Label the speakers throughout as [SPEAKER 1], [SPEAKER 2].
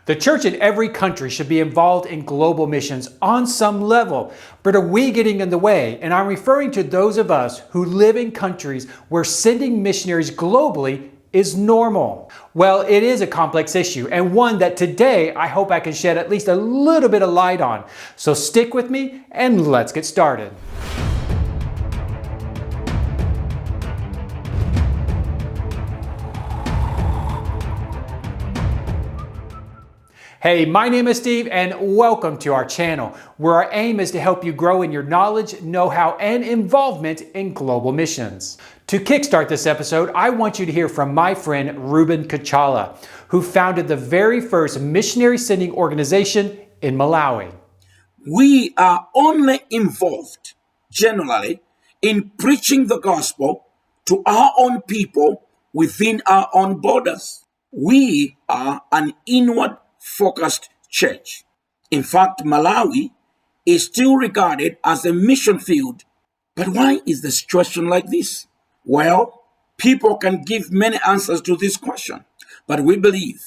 [SPEAKER 1] The church in every country should be involved in global missions on some level. But are we getting in the way? And I'm referring to those of us who live in countries where sending missionaries globally is normal. Well, it is a complex issue, and one that today I hope I can shed at least a little bit of light on. So stick with me and let's get started. Hey, my name is Steve and welcome to our channel, where our aim is to help you grow in your knowledge, know-how, and involvement in global missions. To kickstart this episode, I want you to hear from my friend Ruben Kachala, who founded the very first missionary sending organization in Malawi.
[SPEAKER 2] We are only involved, generally, in preaching the gospel to our own people within our own borders. We are an inward-focused church. In fact, Malawi is still regarded as a mission field. But why is the situation like this? Well, people can give many answers to this question, but we believe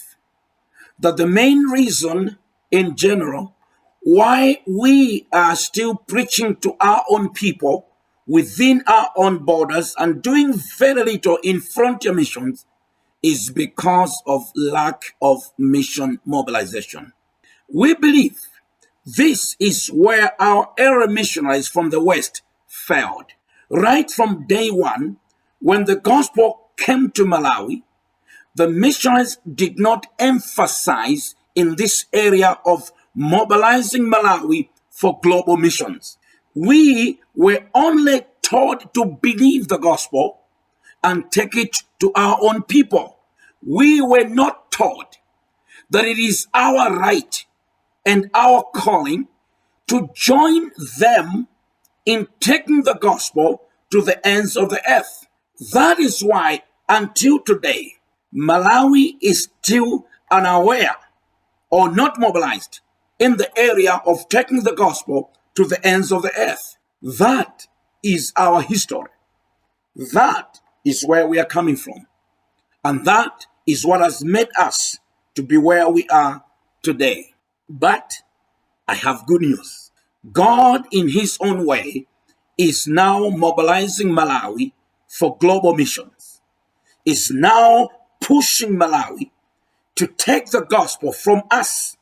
[SPEAKER 2] that the main reason in general why we are still preaching to our own people within our own borders and doing very little in frontier missions is because of lack of mission mobilization. We believe this is where our early missionaries from the West failed. Right from day one, when the gospel came to Malawi, the missionaries did not emphasize in this area of mobilizing Malawi for global missions. We were only taught to believe the gospel and take it to our own people. We were not taught that it is our right and our calling to join them in taking the gospel to the ends of the earth. That is why, until today, Malawi is still unaware or not mobilized in the area of taking the gospel to the ends of the earth. That is our history. That is where we are coming from. And that is what has made us to be where we are today. But I have good news. God, in his own way, is now mobilizing Malawi for global missions. Is now pushing Malawi to take the gospel from us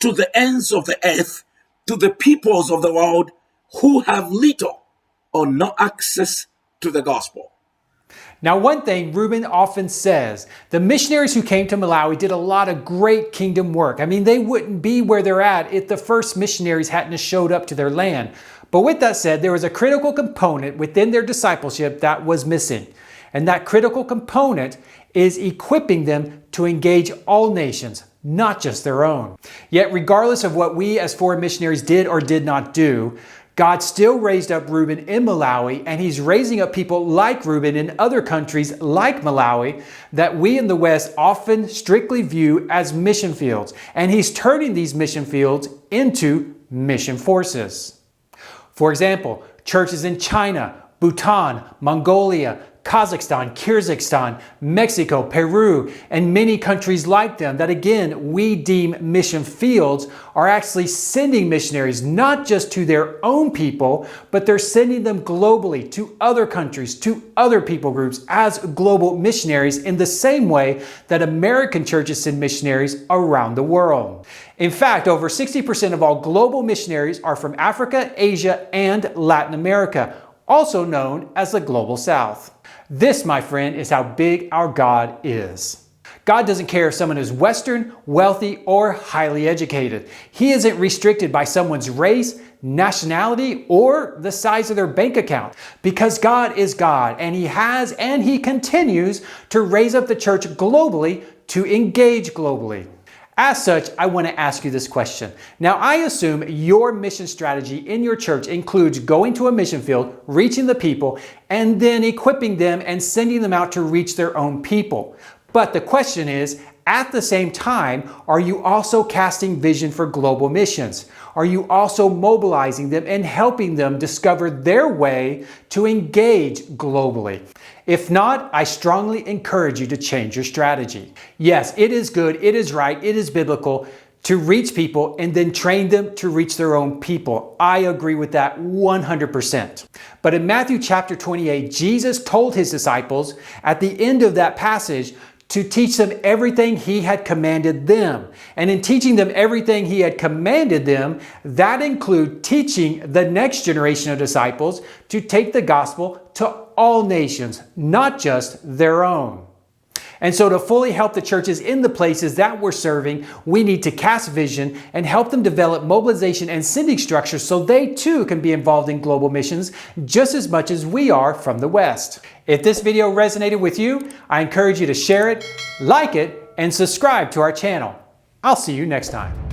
[SPEAKER 2] to the ends of the earth, to the peoples of the world who have little or no access to the gospel.
[SPEAKER 1] Now, one thing Ruben often says, the missionaries who came to Malawi did a lot of great kingdom work. I mean, they wouldn't be where they're at if the first missionaries hadn't showed up to their land. But with that said, there was a critical component within their discipleship that was missing. And that critical component is equipping them to engage all nations, not just their own. Yet, regardless of what we as foreign missionaries did or did not do, God still raised up Ruben in Malawi, and he's raising up people like Ruben in other countries like Malawi that we in the West often strictly view as mission fields. And he's turning these mission fields into mission forces. For example, churches in China, Bhutan, Mongolia, Kazakhstan, Kyrgyzstan, Mexico, Peru, and many countries like them that again we deem mission fields are actually sending missionaries not just to their own people, but they're sending them globally to other countries, to other people groups as global missionaries in the same way that American churches send missionaries around the world. In fact, over 60% of all global missionaries are from Africa, Asia, and Latin America, also known as the Global South. This, my friend, is how big our God is. God doesn't care if someone is Western, wealthy, or highly educated. He isn't restricted by someone's race, nationality, or the size of their bank account. Because God is God, and He has and He continues to raise up the church globally to engage globally. As such, I want to ask you this question. Now, I assume your mission strategy in your church includes going to a mission field, reaching the people, and then equipping them and sending them out to reach their own people. But the question is, at the same time, are you also casting vision for global missions? Are you also mobilizing them and helping them discover their way to engage globally? If not, I strongly encourage you to change your strategy. Yes, it is good, it is right, it is biblical to reach people and then train them to reach their own people. I agree with that 100%. But in Matthew chapter 28, Jesus told his disciples at the end of that passage to teach them everything he had commanded them. And in teaching them everything he had commanded them, that include teaching the next generation of disciples to take the gospel to all nations, not just their own. And so to fully help the churches in the places that we're serving, we need to cast vision and help them develop mobilization and sending structures so they too can be involved in global missions just as much as we are from the West. If this video resonated with you, I encourage you to share it, like it, and subscribe to our channel. I'll see you next time.